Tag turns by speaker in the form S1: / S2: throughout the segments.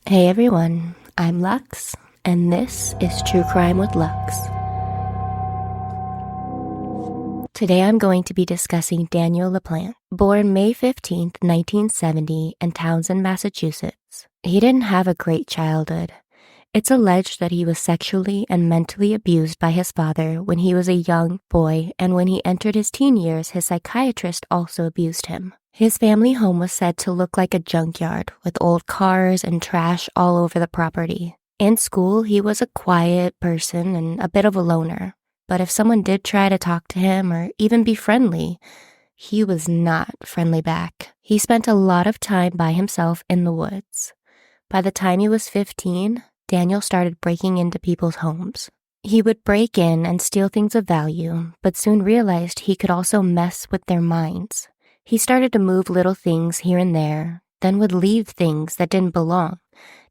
S1: Hey everyone, I'm Lux, and this is True Crime with Lux. Today I'm going to be discussing Daniel LaPlante. Born May 15th, 1970 in Townsend, Massachusetts, he didn't have a great childhood. It's alleged that he was sexually and mentally abused by his father when he was a young boy, and when he entered his teen years, his psychiatrist also abused him. His family home was said to look like a junkyard, with old cars and trash all over the property. In school, he was a quiet person and a bit of a loner, but if someone did try to talk to him or even be friendly, he was not friendly back. He spent a lot of time by himself in the woods. By the time he was 15, Daniel started breaking into people's homes. He would break in and steal things of value, but soon realized he could also mess with their minds. He started to move little things here and there, then would leave things that didn't belong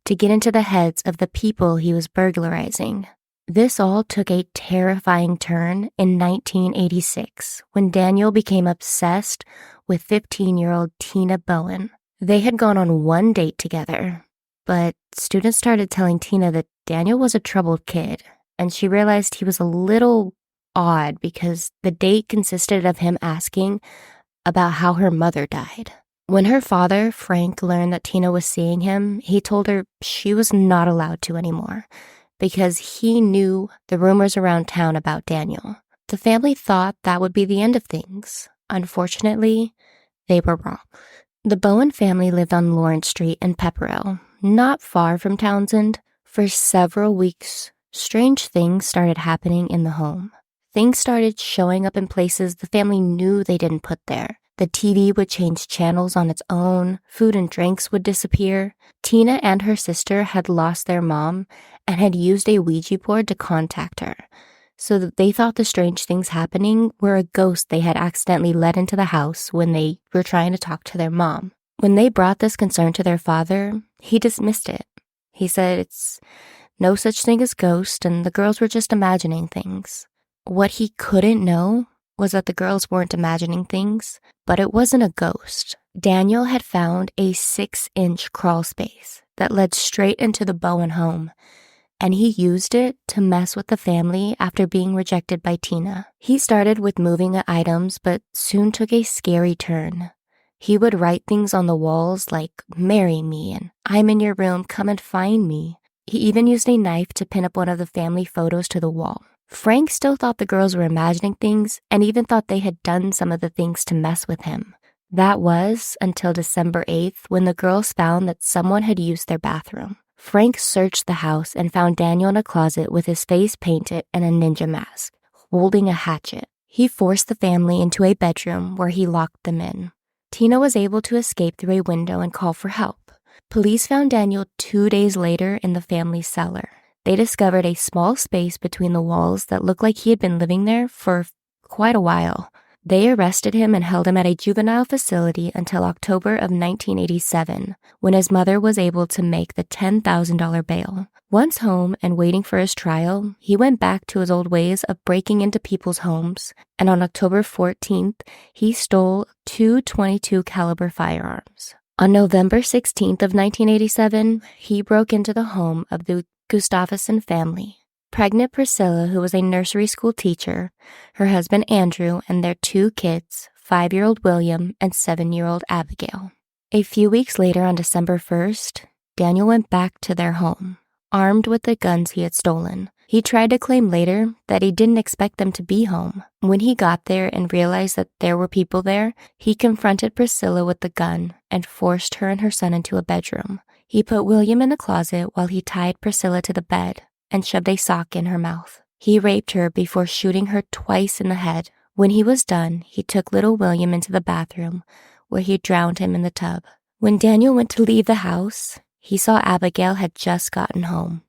S1: to get into the heads of the people he was burglarizing. This all took a terrifying turn in 1986 when Daniel became obsessed with 15-year-old Tina Bowen. They had gone on one date together, but students started telling Tina that Daniel was a troubled kid, and she realized he was a little odd because the date consisted of him asking about how her mother died. When her father, Frank, learned that Tina was seeing him, he told her she was not allowed to anymore because he knew the rumors around town about Daniel. The family thought that would be the end of things. Unfortunately, they were wrong. The Bowen family lived on Lawrence Street in Pepperell, not far from Townsend. For several weeks, strange things started happening in the home. Things started showing up in places the family knew they didn't put there. The TV would change channels on its own, food and drinks would disappear. Tina and her sister had lost their mom and had used a Ouija board to contact her, so that they thought the strange things happening were a ghost they had accidentally let into the house when they were trying to talk to their mom. When they brought this concern to their father, he dismissed it. He said it's no such thing as ghost and the girls were just imagining things. What he couldn't know was that the girls weren't imagining things, but it wasn't a ghost. Daniel had found a 6-inch crawl space that led straight into the Bowen home, and he used it to mess with the family after being rejected by Tina. He started with moving items, but soon took a scary turn. He would write things on the walls like, "Marry me," and "I'm in your room, come and find me." He even used a knife to pin up one of the family photos to the wall. Frank still thought the girls were imagining things and even thought they had done some of the things to mess with him. That was until December 8th when the girls found that someone had used their bathroom. Frank searched the house and found Daniel in a closet with his face painted and a ninja mask, holding a hatchet. He forced the family into a bedroom where he locked them in. Tina was able to escape through a window and call for help. Police found Daniel 2 days later in the family's cellar. They discovered a small space between the walls that looked like he had been living there for quite a while. They arrested him and held him at a juvenile facility until October of 1987, when his mother was able to make the $10,000 bail. Once home and waiting for his trial, he went back to his old ways of breaking into people's homes, and on October 14th, he stole 2 .22 caliber firearms. On November 16th of 1987, he broke into the home of the Gustafson family. Pregnant Priscilla, who was a nursery school teacher, her husband Andrew, and their 2 kids, 5-year-old William and 7-year-old Abigail. A few weeks later, on December 1st, Daniel went back to their home, armed with the guns he had stolen. He tried to claim later that he didn't expect them to be home. When he got there and realized that there were people there, he confronted Priscilla with the gun and forced her and her son into a bedroom. He put William in the closet while he tied Priscilla to the bed and shoved a sock in her mouth. He raped her before shooting her twice in the head. When he was done, he took little William into the bathroom, where he drowned him in the tub. When Daniel went to leave the house, he saw Abigail had just gotten home.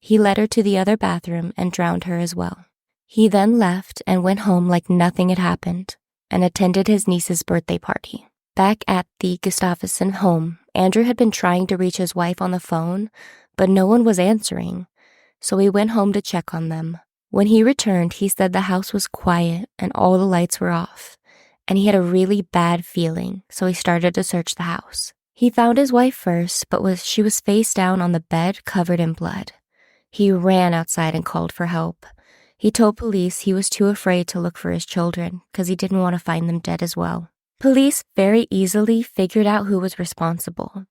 S1: He led her to the other bathroom and drowned her as well. He then left and went home like nothing had happened and attended his niece's birthday party. Back at the Gustafson home, Andrew had been trying to reach his wife on the phone, but no one was answering, so he went home to check on them. When he returned, he said the house was quiet and all the lights were off, and he had a really bad feeling, so he started to search the house. He found his wife first, but she was face down on the bed, covered in blood. He ran outside and called for help. He told police he was too afraid to look for his children because he didn't want to find them dead as well. Police very easily figured out who was responsible.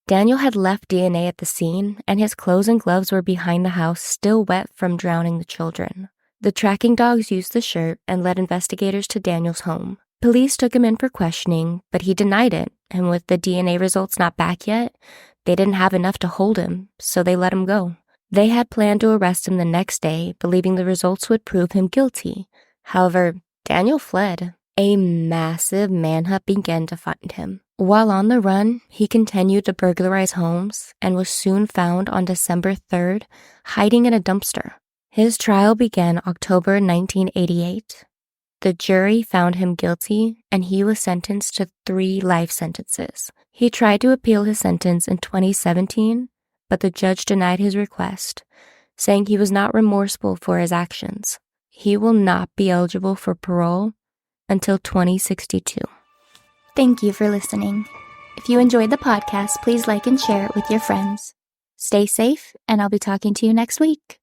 S1: Daniel had left DNA at the scene, and his clothes and gloves were behind the house, still wet from drowning the children. The tracking dogs used the shirt and led investigators to Daniel's home. Police took him in for questioning, but he denied it, and with the DNA results not back yet, they didn't have enough to hold him, so they let him go. They had planned to arrest him the next day, believing the results would prove him guilty. However, Daniel fled. A massive manhunt began to find him. While on the run, he continued to burglarize homes and was soon found on December 3rd, hiding in a dumpster. His trial began October 1988. The jury found him guilty, and he was sentenced to 3 life sentences. He tried to appeal his sentence in 2017, but the judge denied his request, saying he was not remorseful for his actions. He will not be eligible for parole until 2062.
S2: Thank you for listening. If you enjoyed the podcast, please like and share it with your friends. Stay safe, and I'll be talking to you next week.